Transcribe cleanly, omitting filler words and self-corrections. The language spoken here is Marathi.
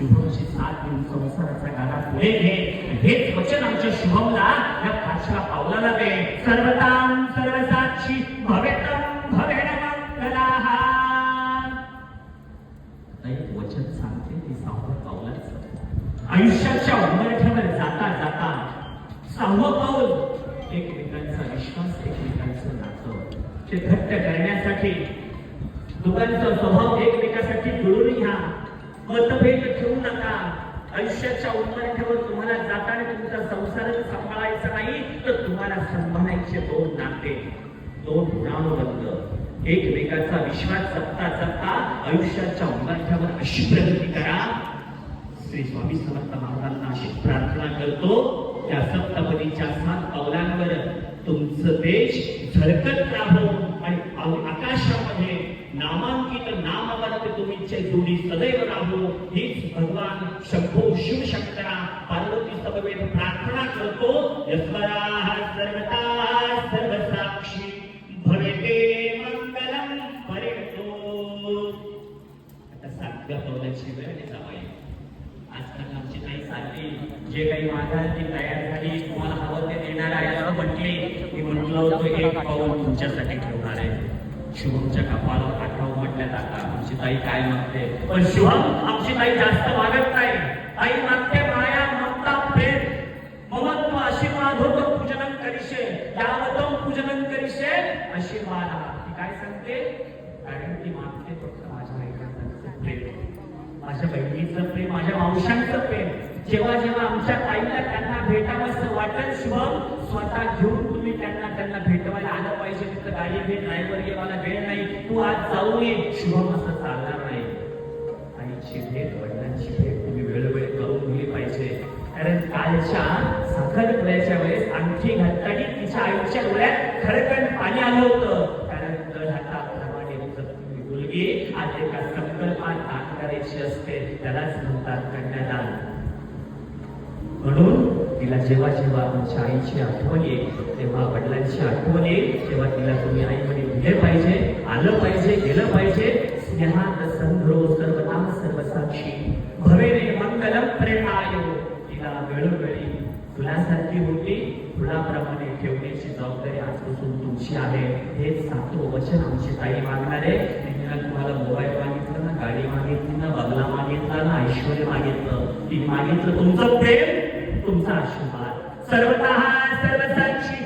शुभमची साथ देऊन संसाराचा गाडा पुढे घे. हेच वचन आमच्या शुभमला या 5व्या पावलाला दे. सर्वतां सर्वसाक्षी भवेतम भवेण मंगलाः. एक वचन सांगते ते 6व्या पावलाचं. आयुष्याच्या उंबरठ्यावर जाता जाता 6वं पाऊल एकमेकांचा विश्वास, एकमेकांचं नातं ते घट्ट करण्यासाठी दोघांचा स्वभाव एकमेकासाठी जुळून घ्या. मतभेद ठेवू नका. आयुष्याच्या उंबरठ्यावर तुम्हाला जाताना तुमचा संसार सांभाळायचा नाही तर तुम्हाला सांभाळायचे 2 नाते, 2 ऋणानुबंध. एकमेकाचा विश्वास जपता जपता आयुष्याच्या उंबरठ्यावर अशी प्रगती करा. श्री स्वामी समर्थ महाराजांना अशी प्रार्थना करतो त्या सप्तपदीच्या 7 पावलांवर तुमचं देश झळकत राहो आणि आकाशामध्ये नामांकित नामवंत तुमचे जोडी सदैव राहो. हीच भगवान शंभो शिव शंकरा पार्वती समवेत प्रार्थना करतो. यस्वराः सर्वता सर्वसाक्षी भवेते मंगलम परिणतो. आता 7व्या पावलाची वेळ जावाई. आजकाल आमची ताई चालली, जे काही मागाल ती तयार झाली, तुम्हाला हवं ते देणार आहे असं म्हटले. मी म्हटलं होतं 1 पाऊल तुमच्यासाठी ठेवणार आहे. शुभमच्या कपाळावर आठवं म्हटल्यात. आता आमची ताई काय मागते, पण शुभम आमची ताई जास्त मागत नाही. ताई मागते माया, ममता, प्रेम, ममत्व, आशीर्वाद होतो पूजनं करिषे, यावतम पूजनं करिषे आशीर्वाद. ती काय सांगते, कारण ती मागते फक्त माझ्या आईचं प्रेम, माझ्या बहिणीचं प्रेम, माझ्या मावशांचं प्रेम. जेव्हा जेव्हा आमच्या ताईला त्यांना भेटावंसं वाटेल शुभम स्वतः घेऊन तुम्ही त्यांना भेटवायला आलं पाहिजे. तिथं गाडी घे, ड्रायव्हर घे, मला वेळ नाही, तू आज जाऊ ये. शुभम असं चालणार नाही. आईची भेट, वडिलांची भेट तुम्ही वेळोवेळी करून दिली पाहिजे. कारण कालच्या साखरपुड्याच्या वेळेस आणखी घालताना तिच्या आईच्या डोळ्यात खडकन पाणी आलं होतं. कारण तळहाताप्रमाणे मुलगी आज एका संकल्पात दान करायची असते, त्यालाच म्हणतात कन्यादान. म्हणून तिला जेव्हा जेव्हा आमच्या आईची आठवण येईल, तेव्हा वडिलांची आठवण येईल, तेव्हा तिला तुम्ही आई वडील दिले पाहिजे, आलं पाहिजे, गेलं पाहिजे. स्नेहात संध्रो सर्वता सर्वसाक्षी भवेने मंगलम प्रेमायो. तिला वेळोवेळी फुलासारखी होती, फुलाप्रमाणे ठेवण्याची जबाबदारी आजपासून तुमची आहे. हेच 7वं वचन आमची ताई मागणार आहे. तिने तुम्हाला मोबाईल मागितलं ना, गाडी मागितली ना, बंगला मागितला ना, ऐश्वर्य मागितलं, तिने मागितलं तुमचं प्रेम, तुमचा आशीर्वाद. सर्वतः सर्वसाक्षी